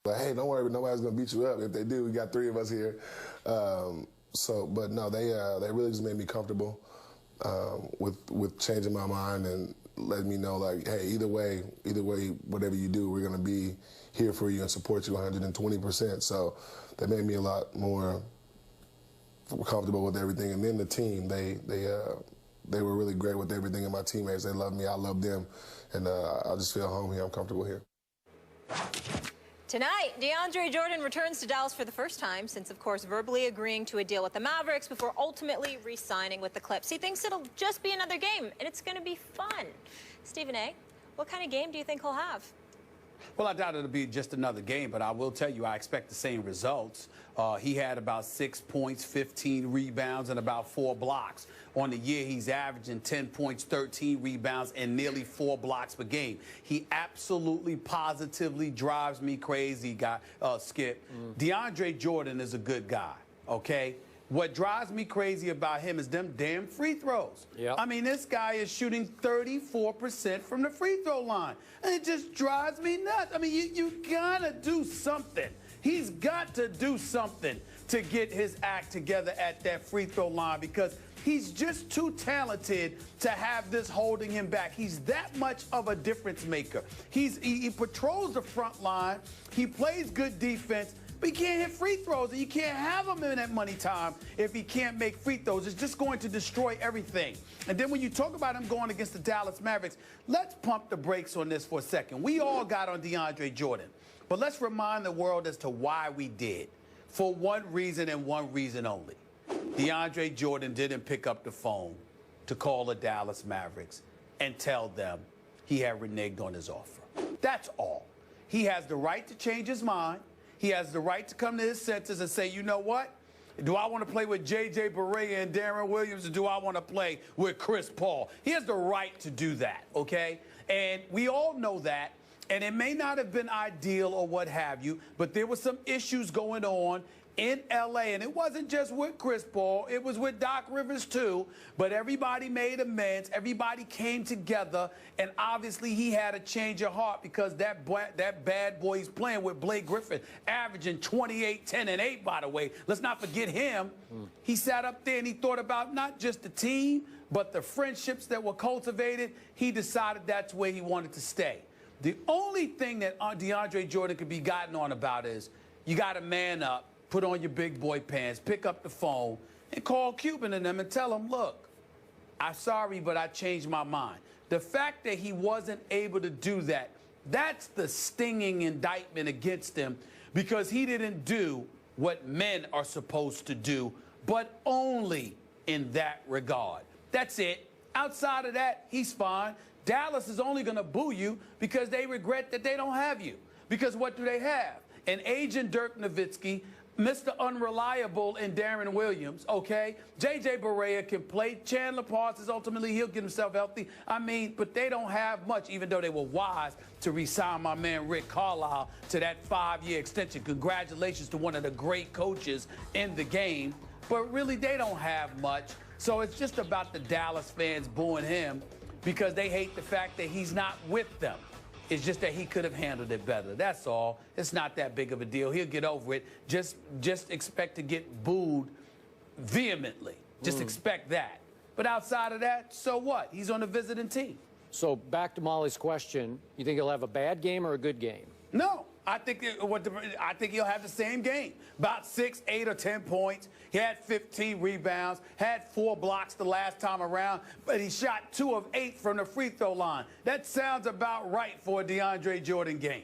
Like, hey, don't worry, nobody's gonna beat you up. If they do, we got 3 of us here. But no, they really just made me comfortable with changing my mind and letting me know, like, hey, either way, whatever you do, we're gonna be here for you and support you 120%. So that made me a lot more comfortable with everything. And then the team, they were really great with everything, and my teammates, they love me, I love them, and I just feel home here. I'm comfortable here. Tonight, DeAndre Jordan returns to Dallas for the first time since, of course, verbally agreeing to a deal with the Mavericks before ultimately re-signing with the Clips. He thinks it'll just be another game, and it's going to be fun. Stephen A., what kind of game do you think he'll have? Well, I doubt it'll be just another game, but I will tell you I expect the same results. He had about 6 points, 15 rebounds, and about 4 blocks. On the year, he's averaging 10 points, 13 rebounds, and nearly 4 blocks per game. He absolutely, positively drives me crazy, Skip. DeAndre Jordan is a good guy, okay? What drives me crazy about him is them damn free throws. Yep. I mean, this guy is shooting 34% from the free throw line. And it just drives me nuts. I mean, you gotta do something. He's got to do something to get his act together at that free throw line because he's just too talented to have this holding him back. He's that much of a difference maker. He patrols the front line. He plays good defense. But he can't hit free throws, and you can't have him in that money time if he can't make free throws. It's just going to destroy everything. And then when you talk about him going against the Dallas Mavericks, let's pump the brakes on this for a second. We all got on DeAndre Jordan, but let's remind the world as to why we did. For one reason and one reason only. DeAndre Jordan didn't pick up the phone to call the Dallas Mavericks and tell them he had reneged on his offer. That's all. He has the right to change his mind. He has the right to come to his senses and say, you know what? Do I want to play with J.J. Barea and Darren Williams, or do I want to play with Chris Paul? He has the right to do that, okay? And we all know that. And it may not have been ideal or what have you, but there were some issues going on in L.A., and it wasn't just with Chris Paul. It was with Doc Rivers, too. But everybody made amends. Everybody came together, and obviously he had a change of heart because that bad boy he's playing with, Blake Griffin, averaging 28, 10, and 8, by the way. Let's not forget him. He sat up there and he thought about not just the team, but the friendships that were cultivated. He decided that's where he wanted to stay. The only thing that DeAndre Jordan could be gotten on about is you got to man up, put on your big boy pants, pick up the phone, and call Cuban and them and tell them, look, I'm sorry, but I changed my mind. The fact that he wasn't able to do that, that's the stinging indictment against him because he didn't do what men are supposed to do, but only in that regard. That's it. Outside of that, he's fine. Dallas is only going to boo you because they regret that they don't have you. Because what do they have? An agent Dirk Nowitzki, Mr. Unreliable in Darren Williams, okay? J.J. Barea can play. Chandler Parsons, ultimately, he'll get himself healthy. I mean, but they don't have much, even though they were wise to re-sign my man Rick Carlisle to that 5-year extension. Congratulations to one of the great coaches in the game. But really, they don't have much. So it's just about the Dallas fans booing him because they hate the fact that he's not with them. It's just that he could have handled it better. That's all. It's not that big of a deal. He'll get over it. Just expect to get booed vehemently. Just expect that. But outside of that, so what? He's on the visiting team. So back to Molly's question, you think he'll have a bad game or a good game? No. I think he'll have the same game. About 6, 8, or 10 points. He had 15 rebounds, had 4 blocks the last time around, but he shot 2 of 8 from the free throw line. That sounds about right for a DeAndre Jordan game.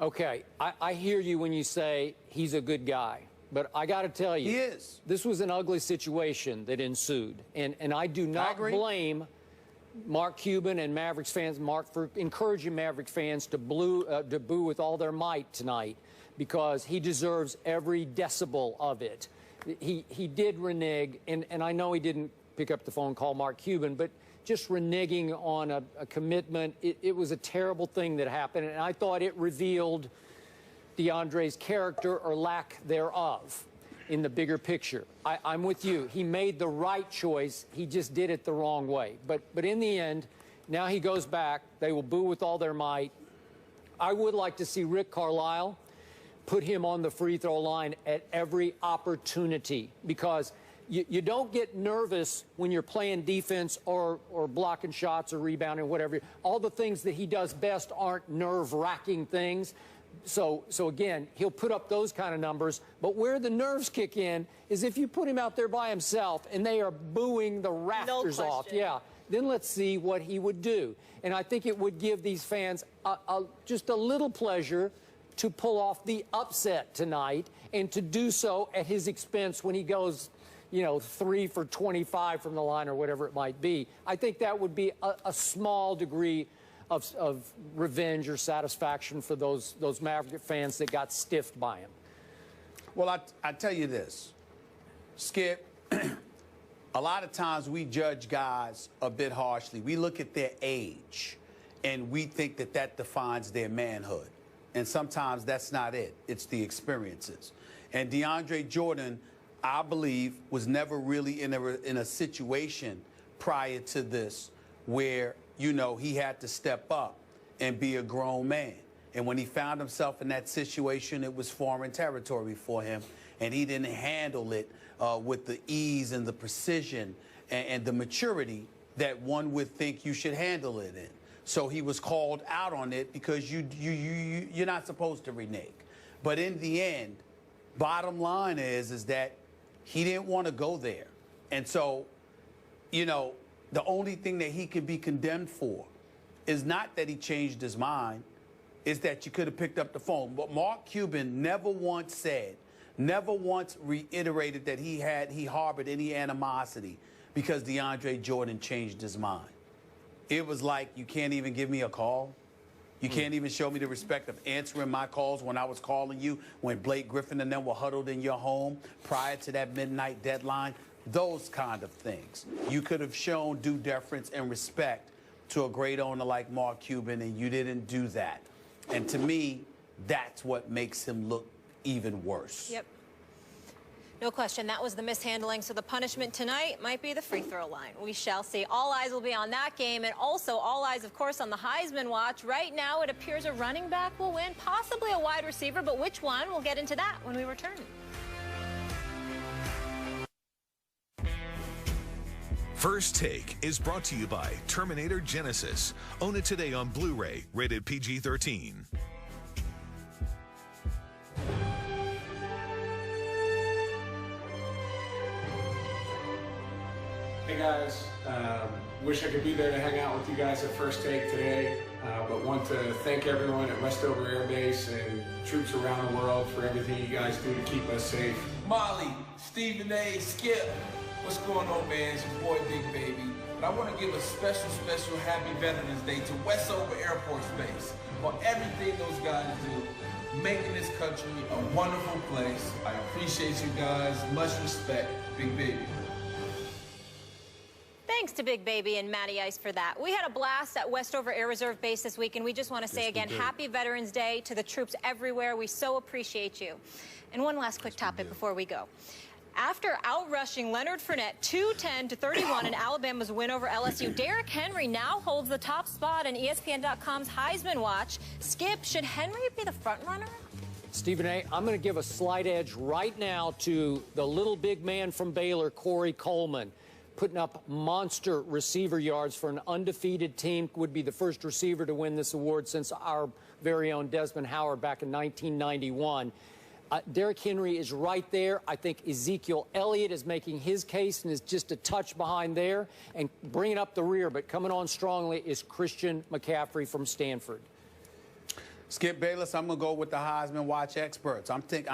Okay, I hear you when you say he's a good guy, but I got to tell you, he is. This was an ugly situation that ensued, and I do not blame Mark Cuban and Mavericks fans, Mark, for encouraging Mavericks fans to boo with all their might tonight because he deserves every decibel of it. He did renege, and I know he didn't pick up the phone and call Mark Cuban, but just reneging on a commitment, it was a terrible thing that happened, and I thought it revealed DeAndre's character or lack thereof in the bigger picture. I'm with you. He made the right choice. He just did it the wrong way. But in the end, now he goes back. They will boo with all their might. I would like to see Rick Carlisle put him on the free throw line at every opportunity, because you don't get nervous when you're playing defense or blocking shots or rebounding, whatever. All the things that he does best aren't nerve-wracking things. So again, he'll put up those kind of numbers. But where the nerves kick in is if you put him out there by himself and they are booing the rafters off. Yeah. Then let's see what he would do. And I think it would give these fans just a little pleasure to pull off the upset tonight, and to do so at his expense when he goes, 3 for 25 from the line or whatever it might be. I think that would be a small degree of revenge or satisfaction for those Maverick fans that got stiffed by him. Well, I tell you this, Skip, a lot of times we judge guys a bit harshly. We look at their age, and we think that defines their manhood. And sometimes that's not it. It's the experiences. And DeAndre Jordan, I believe, was never really in a situation prior to this where, he had to step up and be a grown man. And when he found himself in that situation, it was foreign territory for him, and he didn't handle it with the ease and the precision and the maturity that one would think you should handle it in. So he was called out on it because you're not supposed to renege. But in the end, bottom line is that he didn't want to go there. And so, the only thing that he could be condemned for is not that he changed his mind, is that you could have picked up the phone. But Mark Cuban never once said, never once reiterated that he harbored any animosity because DeAndre Jordan changed his mind. It was like, you can't even give me a call. You can't even show me the respect of answering my calls when I was calling you, when Blake Griffin and them were huddled in your home prior to that midnight deadline. Those kind of things. You could have shown due deference and respect to a great owner like Mark Cuban, and you didn't do that. And to me, that's what makes him look even worse. Yep. No question, that was the mishandling. So the punishment tonight might be the free throw line. We shall see. All eyes will be on that game, and also all eyes, of course, on the Heisman watch. Right now, it appears a running back will win, possibly a wide receiver, but which one? We'll get into that when we return. First Take is brought to you by Terminator Genesis. Own it today on Blu-ray, rated PG-13. Hey guys, wish I could be there to hang out with you guys at First Take today, but want to thank everyone at Westover Air Base and troops around the world for everything you guys do to keep us safe. Molly, Stephen A, Skip, what's going on, man? It's your boy Big Baby. But I want to give a special happy Veterans Day to Westover Air Force Base for everything those guys do, making this country a wonderful place. I appreciate you guys. Much respect, Big Baby. Thanks to Big Baby and Matty Ice for that. We had a blast at Westover Air Reserve Base this week, and we just want to say again, happy Veterans Day to the troops everywhere. We so appreciate you. And one last quick topic before we go. After outrushing Leonard Fournette 210-31 in Alabama's win over LSU, Derrick Henry now holds the top spot in ESPN.com's Heisman Watch. Skip, should Henry be the front runner? Stephen A., I'm going to give a slight edge right now to the little big man from Baylor, Corey Coleman, putting up monster receiver yards for an undefeated team. Would be the first receiver to win this award since our very own Desmond Howard back in 1991. Derrick Henry is right there. I think Ezekiel Elliott is making his case and is just a touch behind there and bringing up the rear, but coming on strongly is Christian McCaffrey from Stanford. Skip Bayless, I'm going to go with the Heisman Watch experts. I think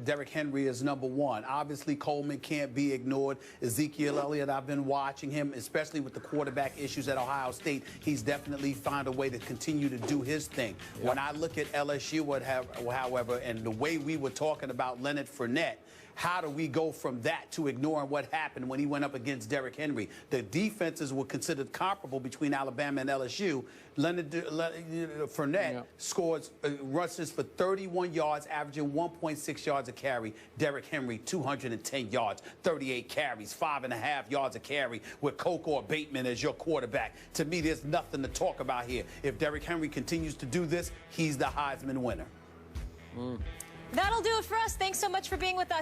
Derrick Henry is #1. Obviously, Coleman can't be ignored. Ezekiel Elliott, I've been watching him, especially with the quarterback issues at Ohio State. He's definitely found a way to continue to do his thing. Yep. When I look at LSU, however, and the way we were talking about Leonard Fournette, How do we go from that to ignoring what happened when he went up against Derrick Henry? The defenses were considered comparable between Alabama and LSU. Leonard Fournette scores rushes for 31 yards, averaging 1.6 yards a carry. Derrick Henry, 210 yards, 38 carries, 5.5 yards a carry with Coco or Bateman as your quarterback. To me, there's nothing to talk about here. If Derrick Henry continues to do this, he's the Heisman winner. That'll do it for us. Thanks so much for being with us.